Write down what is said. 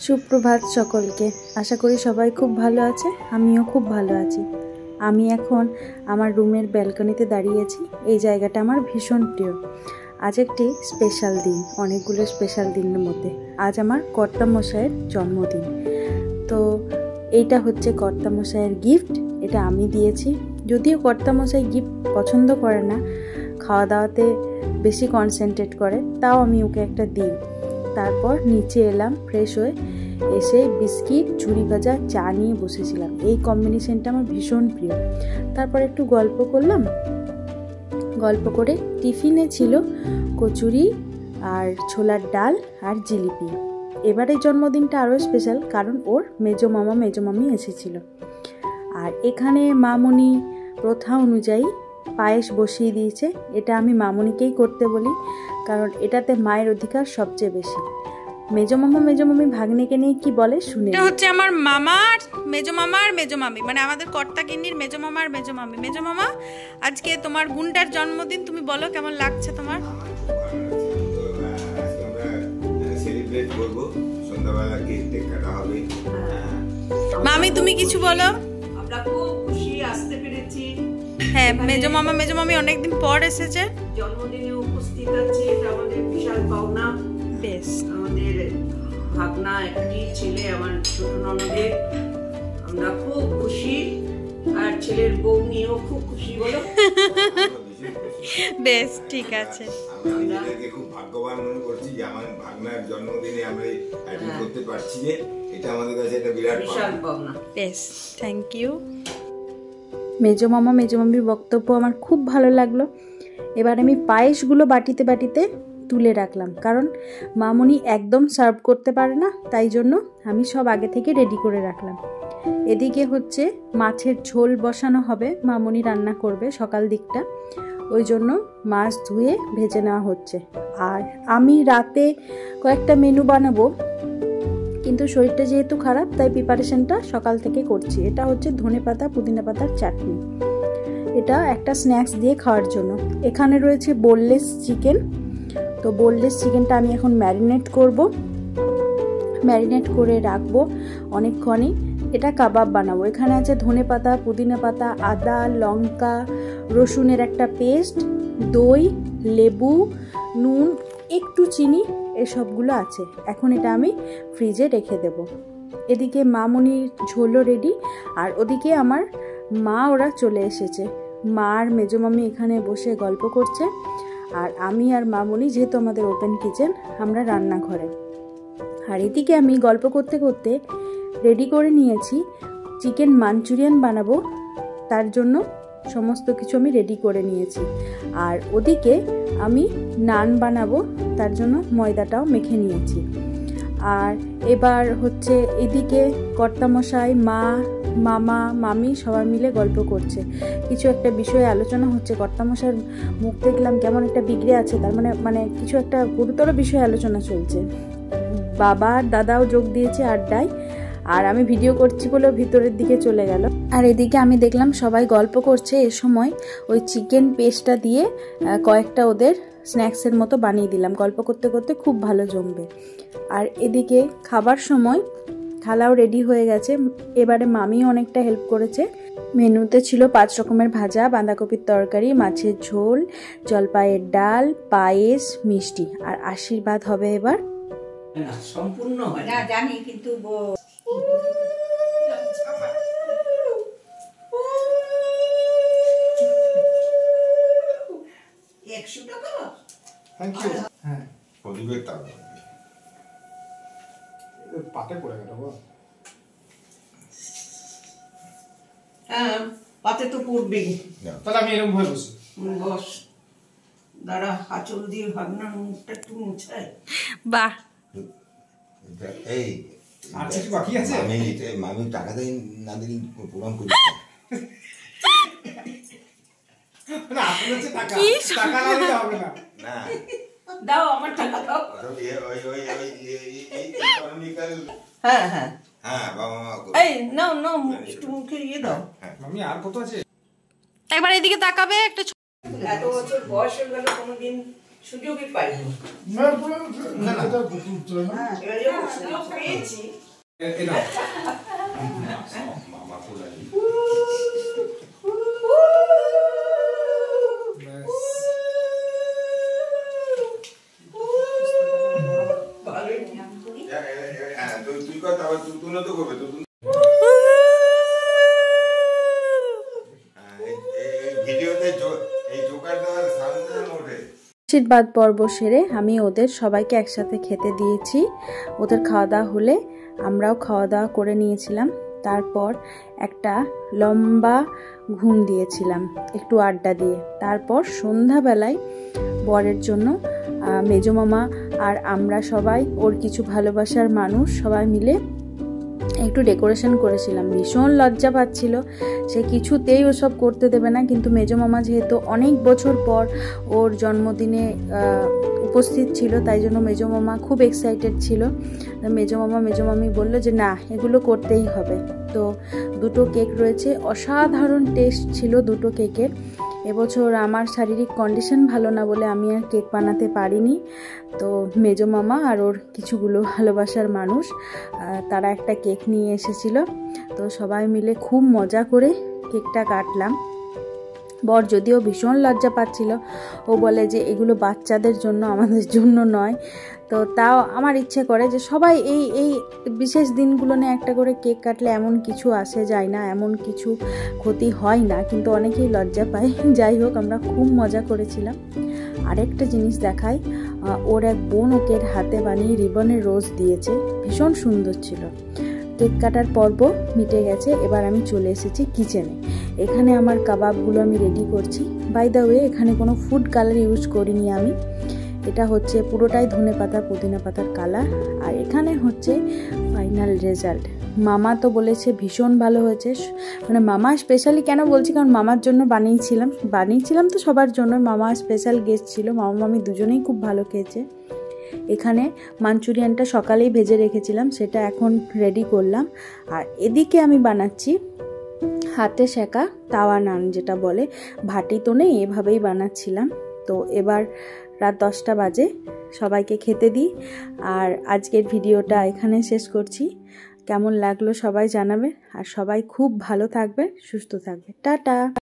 সুপ্রভাত সকলকে। আশা করি সবাই খুব ভালো আছে, আমিও খুব ভালো আছি। আমি এখন আমার রুমের ব্যালকনিতে দাঁড়িয়েছি। এই জায়গাটা আমার ভীষণ প্রিয়। আজ একটি স্পেশাল দিন, অনেকগুলো স্পেশাল দিনের মধ্যে আজ আমার কর্তামশাইয়ের জন্মদিন। তো এইটা হচ্ছে কর্তামশাইয়ের গিফট, এটা আমি দিয়েছি। যদিও কর্তামশাই গিফট পছন্দ করে না, খাওয়া দাওয়াতে বেশি কনসেন্ট্রেট করে, তাও আমি ওকে একটা দিই। তারপর নিচে এলাম ফ্রেশ হয়ে, এসে বিস্কিট ঝুড়ি ভাজা চা নিয়ে বসেছিলাম। এই কম্বিনেশনটা আমার ভীষণ প্রিয়। তারপর একটু গল্প করলাম, গল্প করে টিফিনে ছিল কচুরি আর ছোলার ডাল আর জিলিপি। এবারে জন্মদিনটা আরও স্পেশাল, কারণ ওর মেজো মামা মেজো মামি এসেছিল। আর এখানে মামনি প্রথা অনুযায়ী পায়েস বসিয়ে দিয়েছে। এটা আমি মামনিকেই করতে বলি, কারণ এটাতে মায়ের অধিকার সবচেয়ে বেশি। মেজো মামা মেজো মামি ভাগ্নেকে নিয়ে কি বলে শুনে। এটা হচ্ছে আমার মামার মেজো মামা আর মেজো মামি, মানে আমাদের কর্তাকিন্নির মেজো মামা আর মেজো মামি। মেজো মামা, আজকে তোমার গুন্ডার জন্মদিন, তুমি বলো কেমন লাগছে তোমার? মামি তুমি কিছু বলো। আমরা খুব খুশি আসতে পেরেছি। হ্যাঁ, মেজো মামা মেজো মামি অনেকদিন পর এসেছে, জন্মদিনে উপস্থিত আছে, এটা আমাদের বিশাল পাওনা। বেশ, আমাদের ভাগনা একটি ছেলে, আমার ছোট ননদের, আমরা খুব খুশি। আর ছেলের বউ নিয়েও খুব খুশি। বলো বেশ, ঠিক আছে। আমি নিজেকে খুব ভাগ্যবান মনে করছি যে আমার ভাগনার জন্মদিনে আমরা অ্যাটেন্ড করতে পারছি, যে এটা আমাদের কাছে একটা বিশাল পাওনা। বেশ, থ্যাংক ইউ। মেজো মামা মেজো মামির বক্তব্য আমার খুব ভালো লাগলো। এবার আমি পায়েসগুলো বাটিতে বাটিতে তুলে রাখলাম, কারণ মামনি একদম সার্ভ করতে পারে না, তাই জন্য আমি সব আগে থেকে রেডি করে রাখলাম। এদিকে হচ্ছে মাছের ঝোল বসানো হবে, মামনি রান্না করবে সকাল দিকটা, ওই জন্য মাছ ধুয়ে ভেজে নেওয়া হচ্ছে। আর আমি রাতে কয়েকটা মেনু বানাবো, কিন্তু শরীরটা যেহেতু খারাপ তাই প্রিপারেশনটা সকাল থেকে করছি। এটা হচ্ছে ধনেপাতা পুদিনা পাতার চাটনি, এটা একটা স্ন্যাক্স দিয়ে খাওয়ার জন্য। এখানে রয়েছে বোনলেস চিকেন। তো বোনলেস চিকেনটা আমি এখন ম্যারিনেট করব, ম্যারিনেট করে রাখবো অনেকক্ষণই। এটা কাবাব বানাবো। এখানে আছে ধনেপাতা পুদিনা পাতা, আদা লঙ্কা রসুনের একটা পেস্ট, দই, লেবু, নুন, একটু চিনি, এসবগুলো আছে। এখন এটা আমি ফ্রিজে রেখে দেব। এদিকে মামনির ঝোলও রেডি, আর ওদিকে আমার মা ওরা চলে এসেছে। মা আর মেজো মামি এখানে বসে গল্প করছে, আর আমি আর মামনি, যেহেতু আমাদের ওপেন কিচেন, আমরা রান্নাঘরে। আর এদিকে আমি গল্প করতে করতে রেডি করে নিয়েছি চিকেন মাঞ্চুরিয়ান বানাবো, তার জন্য সমস্ত কিছু আমি রেডি করে নিয়েছি। আর ওদিকে আমি নান বানাবো, তার জন্য ময়দাটাও মেখে নিয়েছি। আর এবার হচ্ছে এদিকে কর্তামশাই, মা, মামা, মামি সবাই মিলে গল্প করছে। কিছু একটা বিষয়ে আলোচনা হচ্ছে। কর্তামশাইয়ের মুখ দেখলাম কেমন একটা বিগড়ে আছে, তার মানে কিছু একটা গুরুতর বিষয়ে আলোচনা চলছে। বাবা আর দাদাও যোগ দিয়েছে আড্ডায়, আর আমি ভিডিও করছি বলে ভিতরের দিকে চলে গেল। আর এদিকে আমি দেখলাম সবাই গল্প করছে। এ সময় ওই চিকেন পেস্টটা দিয়ে কয়েকটা ওদের স্ন্যাক্সের মতো বানিয়ে দিলাম। গল্প করতে করতে খুব ভালো জমবে। আর এদিকে খাবার সময় থালাও রেডি হয়ে গেছে। এবারে মামিও অনেকটা হেল্প করেছে। মেনুতে ছিল 5 রকমের ভাজা, বাঁধাকপির তরকারি, মাছের ঝোল, জলপাইয়ের ডাল, পায়েস, মিষ্টি। আর আশীর্বাদ হবে এবার। সম্পূর্ণ হয় না জানি, কিন্তু 100 টাকা। Thank you. হ্যাঁ, প্রদীপের টাকা পাতে পড়ে গেল। হ্যাঁ, পাতে তো পড়বেই। তাহলে আমি এরকম ভাবে বসি। বস, দাঁড়া, আঁচল দিয়ে ভাগনার মুখটা একটু মুছাই। বাহ, এই আর কিছু বাকি আছে? মামি টাকা দেয় না দিলে প্রণাম করি না, আসলে হচ্ছে টাকা টাকা না দিলে হবে না। না, দাও আমার টাকা দাও। হ্যাঁ হ্যাঁ হ্যাঁ, বাবা মা এই নাও নাও, একটু মুখে ইয়ে দাও। মামি আর কত আছে? একবার এদিকে তাকাবে। একটা এত বছর বয়স হয়ে গেল, কোনোদিন সুযোগই পাইনি। না না এটা বুকুল তো না এবার যখন সুযোগ পেয়েছি এটা মামা কোলালি ভালোই তুই কথা আবার তুই তো করবে তুই ভিডিওতে এই জোকার দেওয়ার সাউন্ড ওঠে। আশীর্বাদ পর্ব সেরে আমি ওদের সবাইকে একসাথে খেতে দিয়েছি। ওদের খাওয়া দাওয়া হলে আমরাও খাওয়া দাওয়া করে নিয়েছিলাম। তারপর একটা লম্বা ঘুম দিয়েছিলাম একটু আড্ডা দিয়ে। তারপর সন্ধ্যাবেলায় বরের জন্য মেজো মামা আর আমরা সবাই ওর কিছু ভালোবাসার মানুষ সবাই মিলে একটু ডেকোরেশন করেছিলাম। ভীষণ লজ্জা পাচ্ছিল, সে কিছুতেই ওসব করতে দেবে না, কিন্তু মেজো মামা যেহেতু অনেক বছর পর ওর জন্মদিনে উপস্থিত ছিল তাই জন্য মেজো মামা খুব এক্সাইটেড ছিল। মেজো মামা মেজো মামি বললো যে না এগুলো করতেই হবে। তো দুটো কেক রয়েছে, অসাধারণ টেস্ট ছিল দুটো কেকের। এবছর আমার শারীরিক কন্ডিশন ভালো না বলে আমি আর কেক বানাতে পারিনি। তো মেজো মামা আর ওর কিছুগুলো ভালোবাসার মানুষ তারা একটা কেক নিয়ে এসেছিল। তো সবাই মিলে খুব মজা করে কেকটা কাটলাম। বর যদিও ভীষণ লজ্জা পাচ্ছিল, ও বলে যে এগুলো বাচ্চাদের জন্য আমাদের জন্য নয়। তো তাও আমার ইচ্ছে করে যে সবাই এই বিশেষ দিনগুলো নিয়ে একটা করে কেক কাটলে এমন কিছু আসে যায় না, এমন কিছু ক্ষতি হয় না, কিন্তু অনেকেই লজ্জা পায়। যাই হোক আমরা খুব মজা করেছিলাম। আরেকটা জিনিস দেখাই, ওর এক বোন ওকে হাতে বানিয়ে রিবনের রোজ দিয়েছে, ভীষণ সুন্দর ছিল। কেক কাটার পর্ব মিটে গেছে, এবার আমি চলে এসেছি কিচেনে। এখানে আমার কাবাবগুলো আমি রেডি করছি। বাই দ্য ওয়ে এখানে কোনো ফুড কালার ইউজ করিনি আমি, এটা হচ্ছে পুরোটাই ধনেপাতা পুদিনা পাতার কালার। আর এখানে হচ্ছে ফাইনাল রেজাল্ট। মামা তো বলেছে ভীষণ ভালো হয়েছে, মানে মামা স্পেশালি কেন বলছি কারণ মামার জন্য বানিয়েছিলাম তো সবার জন্য। মামা স্পেশাল গেস্ট ছিল, মামা মামি দুজনেই খুব ভালো খেয়েছে। এখানে মাঞ্চুরিয়ানটা সকালেই ভেজে রেখেছিলাম, সেটা এখন রেডি করলাম। আর এদিকে আমি বানাচ্ছি হাতে সেকা তাওয়া নান, যেটা বলে, ভাটি তো নেই, এভাবেই বানাচ্ছিলাম। তো এবার রাত 10টা বাজে, সবাইকে খেতে দিই। আর আজকের ভিডিওটা এখানে শেষ করছি। কেমন লাগলো সবাই জানাবে, আর সবাই খুব ভালো থাকবে, সুস্থ থাকবে। টাটা।